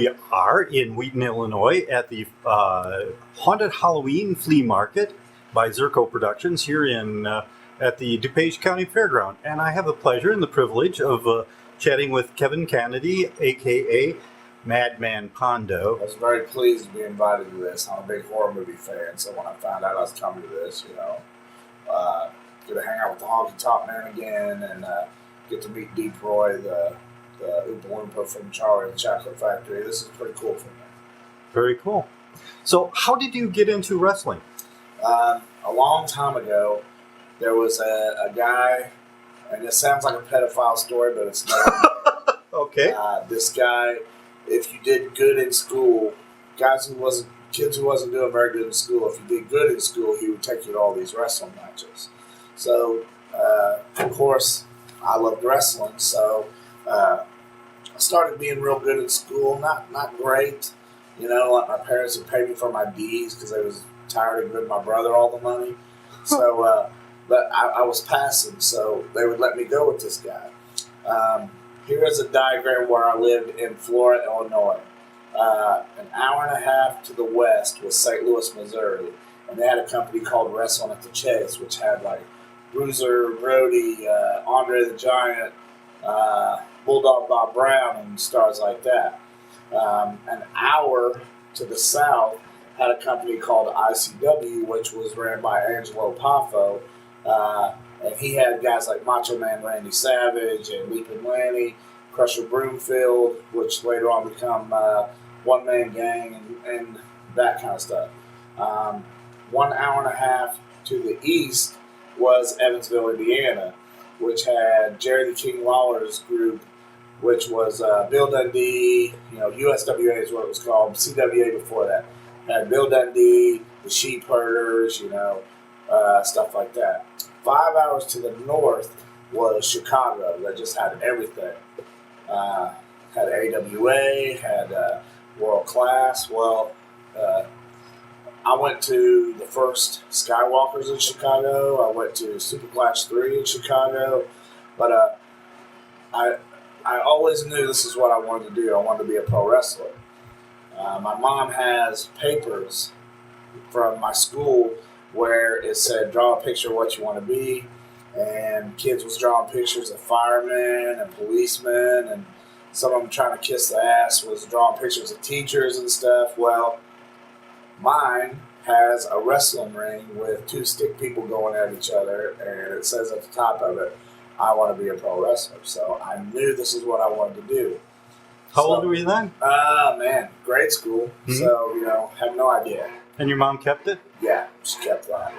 We are in Wheaton, Illinois at the Haunted Halloween Flea Market by Zurko Productions here at the DuPage County Fairground. And I have the pleasure and the privilege of chatting with Kevin Canady, a.k.a. Madman Pondo. I was very pleased to be invited to this. I'm a big horror movie fan, so when I found out I was coming to this, get to hang out with the Honky Tonk Man again and get to meet Deep Roy, the Oompa Loompa from Charlie and the Chocolate Factory. This is pretty cool for me. Very cool. So how did you get into wrestling? A long time ago, there was a guy, and it sounds like a pedophile story, but it's not. Okay. This guy, if you did good in school, kids who wasn't doing very good in school, if you did good in school, he would take you to all these wrestling matches. So, of course, I loved wrestling, so I started being real good in school. Not great, like my parents would pay me for my D's because they was tired of giving my brother all the money. So, but I was passing, so they would let me go with this guy. Here is a diagram where I lived in Flora, Illinois. An hour and a half to the west was St. Louis, Missouri, and they had a company called Wrestling at the Chase, which had like Bruiser Brody, Andre the Giant, Bulldog Bob Brown, and stars like that. An hour to the south had a company called ICW, which was ran by Angelo Poffo, and he had guys like Macho Man Randy Savage and Leaping Lanny, Crusher Broomfield, which later on become One Man Gang and that kind of stuff. 1 hour and a half to the east was Evansville, Indiana, which had Jerry the King Lawler's group, which was Bill Dundee, USWA is what it was called, CWA before that. Had Bill Dundee, the Sheep Herders, stuff like that. 5 hours to the north was Chicago, that just had everything. Had AWA, had World Class. Well, I went to the first Skywalkers in Chicago. I went to Super Clash 3 in Chicago. But I always knew this is what I wanted to do. I wanted to be a pro wrestler. My mom has papers from my school where it said, draw a picture of what you want to be. And kids was drawing pictures of firemen and policemen, and some of them trying to kiss the ass was drawing pictures of teachers and stuff. Well, mine has a wrestling ring with two stick people going at each other, and it says at the top of it, I want to be a pro wrestler. So I knew this is what I wanted to do. How old were you then? Grade school. Mm-hmm. So, had no idea. And your mom kept it? Yeah, she kept that.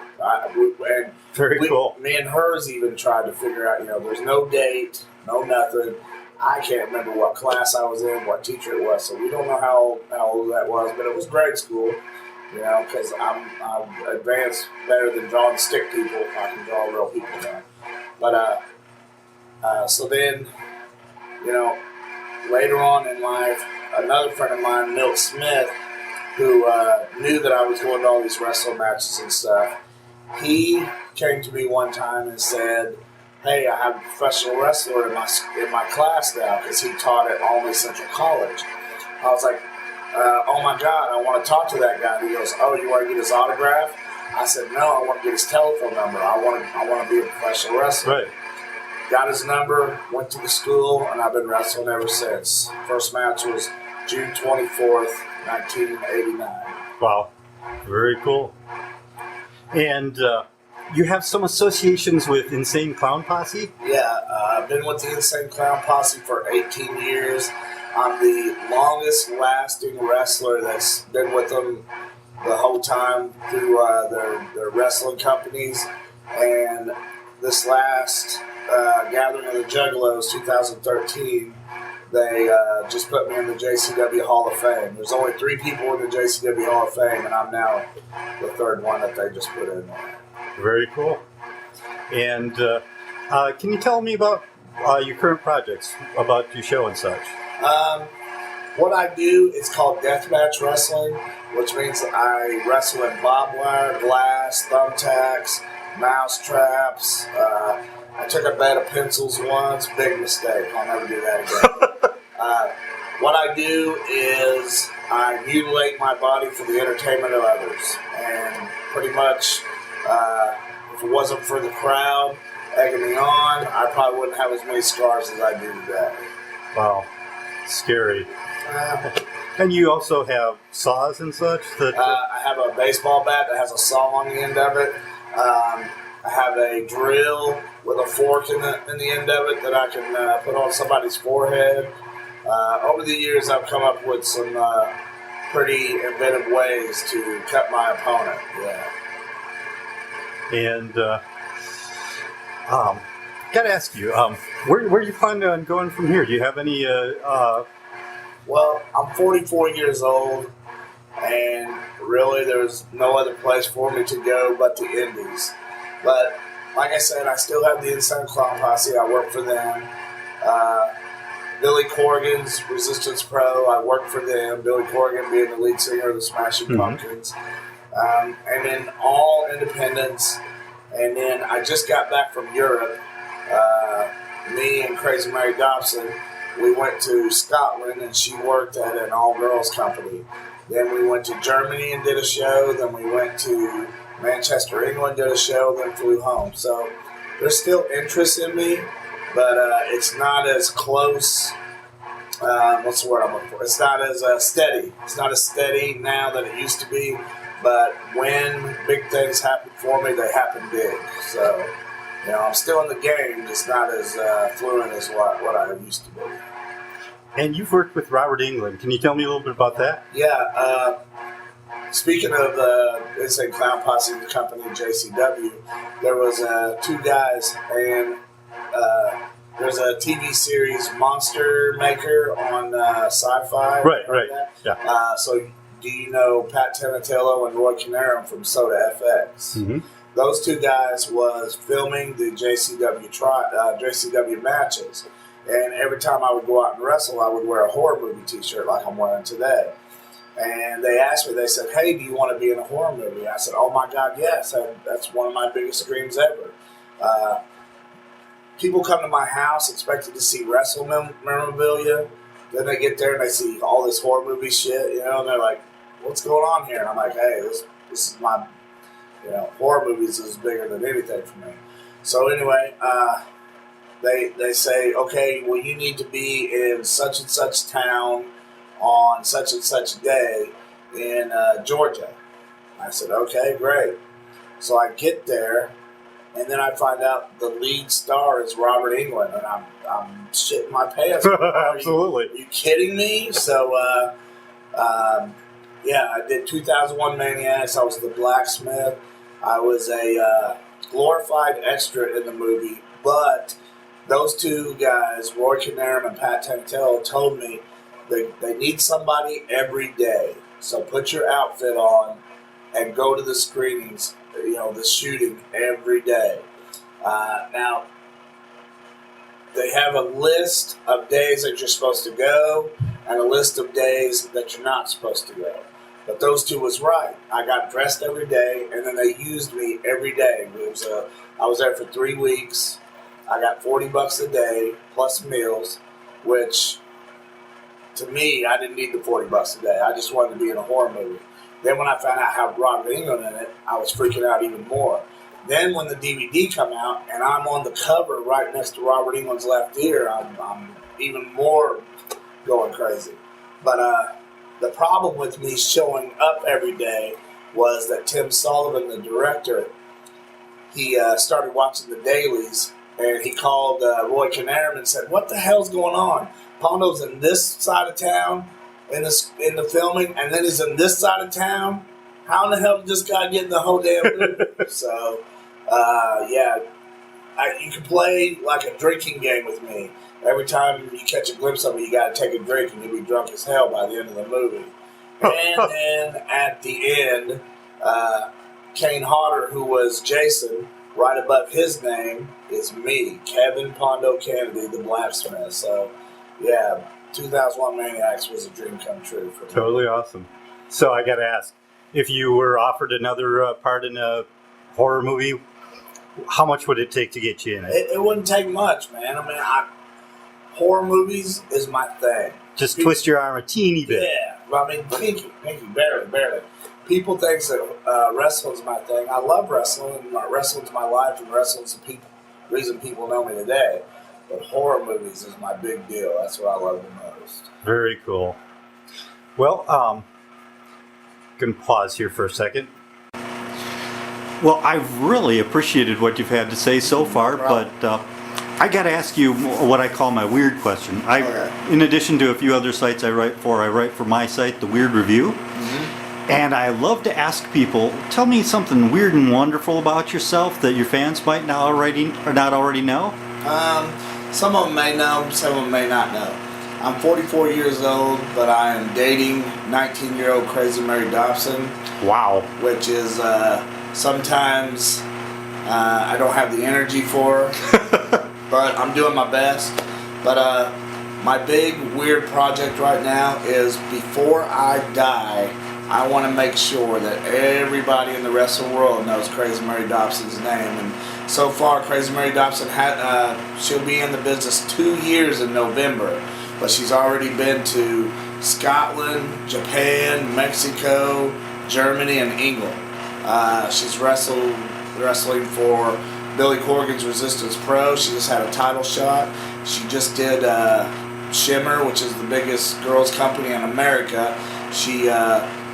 Very cool. Me and hers even tried to figure out, there's no date, no nothing. I can't remember what class I was in, what teacher it was, so we don't know how old that was, but it was grade school, because I'm advanced better than drawing stick people. I can draw real people now. But, so then, later on in life, another friend of mine, Milt Smith, who knew that I was going to all these wrestling matches and stuff, he came to me one time and said, hey, I have a professional wrestler in my class now, because he taught at Albany Central College. I was like, oh my God, I want to talk to that guy. And he goes, oh, you want to get his autograph? I said, no, I want to get his telephone number. I want to be a professional wrestler. Right. Got his number, went to the school, and I've been wrestling ever since. First match was June 24th, 1989. Wow. Very cool. And you have some associations with Insane Clown Posse? Yeah, I've been with the Insane Clown Posse for 18 years. I'm the longest lasting wrestler that's been with them the whole time through their wrestling companies. And this last Gathering of the Juggalos 2013, they just put me in the JCW Hall of Fame. There's only 3 people in the JCW Hall of Fame, and I'm now the 3rd one that they just put in there. Very cool. And can you tell me about your current projects, about your show and such? What I do is called deathmatch wrestling, which means that I wrestle in barbed wire, glass, thumbtacks, mouse traps. I took a bed of pencils once. Big mistake. I'll never do that again. what I do is I mutilate my body for the entertainment of others. And pretty much, if it wasn't for the crowd egging me on, I probably wouldn't have as many scars as I do today. Wow, scary. Uh, And you also have saws and such that. I have a baseball bat that has a saw on the end of it. I have a drill with a fork in the end of it that I can put on somebody's forehead. Over the years, I've come up with some pretty inventive ways to cut my opponent. Yeah. And gotta ask you, where do you plan on going from here? Do you have any? Well, I'm 44 years old, and really there's no other place for me to go but the Indies. But like I said, I still have the Insane Clown Posse. I work for them. Billy Corgan's Resistance Pro, I work for them. Billy Corgan being the lead singer of the Smashing Pumpkins. And then all independents. And then I just got back from Europe. Me and Crazy Mary Dobson, we went to Scotland, and she worked at an all-girls company. Then we went to Germany and did a show. Then we went to Manchester, England, did a show, then flew home. So there's still interest in me, but it's not as close. What's the word I'm looking for? It's not as steady. It's not as steady now that it used to be. But when big things happen for me, they happen big. So, I'm still in the game, just not as fluent as what I used to be. And you've worked with Robert Englund. Can you tell me a little bit about that? Yeah. Speaking of the Insane Clown Posse company, JCW, there was two guys, and there's a TV series, Monster Maker, on Sci-Fi. Right. Yeah. So do you know Pat Tenatello and Roy Canarum from Soda FX? Mm-hmm. Those two guys was filming the JCW matches. And every time I would go out and wrestle, I would wear a horror movie t-shirt like I'm wearing today. And they asked me, they said, hey, do you want to be in a horror movie? I said, oh my God, yes. That's one of my biggest dreams ever. People come to my house expecting to see wrestle memorabilia. Then they get there and they see all this horror movie shit, and they're like, what's going on here? And I'm like, hey, this is my, horror movies is bigger than anything for me. So anyway, they say, okay, well, you need to be in such and such town on such and such day in Georgia. I said, okay, great. So I get there, and then I find out the lead star is Robert Englund, and I'm shitting my pants. Absolutely. Are you kidding me? So, I did 2001 Maniacs. I was the blacksmith. I was a glorified extra in the movie, but those two guys, Roy Canarum and Pat Tenatello, told me they need somebody every day. So put your outfit on and go to the screenings, the shooting every day. Now, they have a list of days that you're supposed to go and a list of days that you're not supposed to go. But those two was right. I got dressed every day, and then they used me every day. I was there for 3 weeks. I got $40 a day plus meals, which to me, I didn't need the $40 a day. I just wanted to be in a horror movie. Then when I found out how Robert Englund in it, I was freaking out even more. Then when the DVD come out and I'm on the cover right next to Robert Englund's left ear, I'm even more going crazy. But the problem with me showing up every day was that Tim Sullivan, the director, he started watching the dailies, and he called Roy Canarum and said, what the hell's going on? Pondo's in this side of town in the filming, and then he's in this side of town. How in the hell did this guy get in the whole damn movie? So, you can play like a drinking game with me. Every time you catch a glimpse of me, you got to take a drink, and you'll be drunk as hell by the end of the movie. And then at the end, Kane Hodder, who was Jason, right above his name is me, Kevin Pondo Canady, the blacksmith. So, 2001 Maniacs was a dream come true for me. Totally awesome. So I got to ask, if you were offered another part in a horror movie, how much would it take to get you in it? It wouldn't take much, man. I mean, horror movies is my thing. Just twist your arm a teeny bit. Yeah, well, I mean, pinky, barely. People think that wrestling's my thing. I love wrestling. Wrestling's my life, and wrestling's the reason people know me today. But horror movies is my big deal. That's what I love the most. Very cool. Well, can pause here for a second. Well, I've really appreciated what you've had to say so far, but I got to ask you what I call my weird question. In addition to a few other sites I write for my site, The Weird Review. Mm-hmm. And I love to ask people, tell me something weird and wonderful about yourself that your fans might not already know. Some of them may know, some of them may not know. I'm 44 years old, but I am dating 19-year-old Crazy Mary Dobson. Wow. Which is sometimes I don't have the energy for her, but I'm doing my best. But my big weird project right now is before I die, I want to make sure that everybody in the wrestling world knows Crazy Mary Dobson's name. And so far, Crazy Mary Dobson she'll be in the business 2 years in November, but she's already been to Scotland, Japan, Mexico, Germany, and England. She's wrestling for Billy Corgan's Resistance Pro. She just had a title shot. She just did Shimmer, which is the biggest girls company in America. She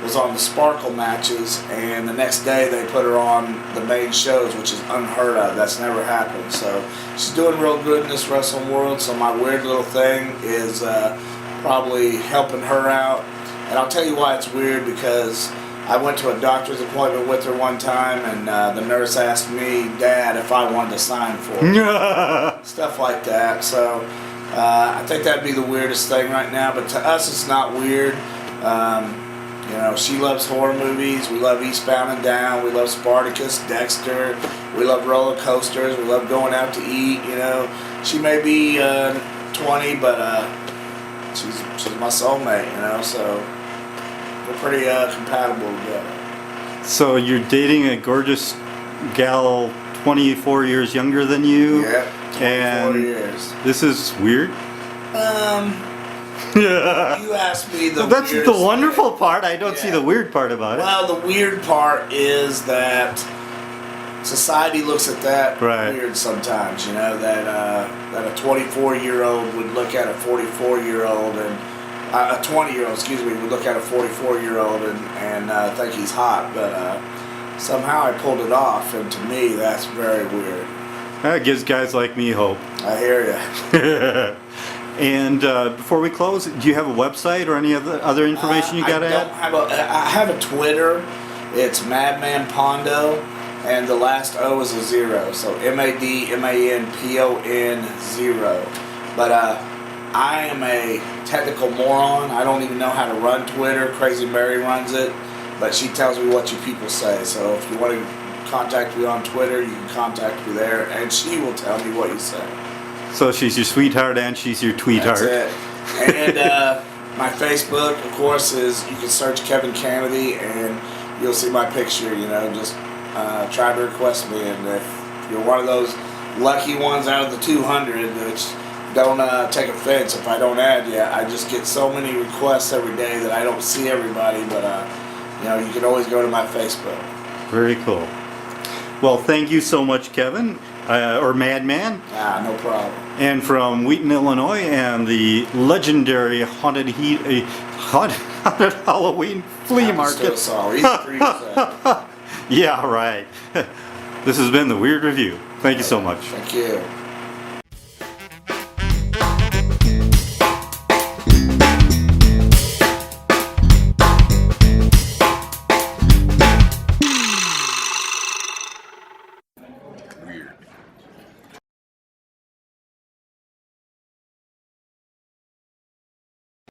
was on the Sparkle matches, and the next day they put her on the main shows, which is unheard of. That's never happened. So she's doing real good in this wrestling world. So my weird little thing is probably helping her out. And I'll tell you why it's weird, because I went to a doctor's appointment with her one time, and the nurse asked me, Dad, if I wanted to sign for her. Stuff like that. So I think that'd be the weirdest thing right now, but to us it's not weird. You know, she loves horror movies. We love Eastbound and Down. We love Spartacus, Dexter. We love roller coasters. We love going out to eat. You know, she may be 20, but she's my soulmate. You know, so we're pretty compatible together. So you're dating a gorgeous gal 24 years younger than you? Yeah, 24 years. This is weird? You asked me the That's the weirdest wonderful thing. part. I don't see the weird part about it. Well, the weird part is that society looks at that weird sometimes. You know, that a 24-year-old would look at a 44-year-old, and a 20-year-old, would look at a 44-year-old and think he's hot. But somehow I pulled it off, and to me, that's very weird. That gives guys like me hope. I hear you. And before we close, do you have a website or any other information you got to add? I have a Twitter. It's Madman Pondo, and the last O is a 0, so MADMANPON 0. But I am a technical moron. I don't even know how to run Twitter. Crazy Mary runs it, but she tells me what you people say. So if you want to contact me on Twitter, you can contact me there, and she will tell me what you say. So she's your sweetheart and she's your tweetheart. That's it. And my Facebook, of course, is you can search Kevin Canady and you'll see my picture. You know, just try to request me. And if you're one of those lucky ones out of the 200, which don't take offense if I don't add you, I just get so many requests every day that I don't see everybody. But you know, you can always go to my Facebook. Very cool. Well, thank you so much, Kevin. Or Madman. No problem. And from Wheaton, Illinois, and the legendary haunted Halloween flea market. Yeah, right. This has been The Weird Review. Thank you so much. Thank you.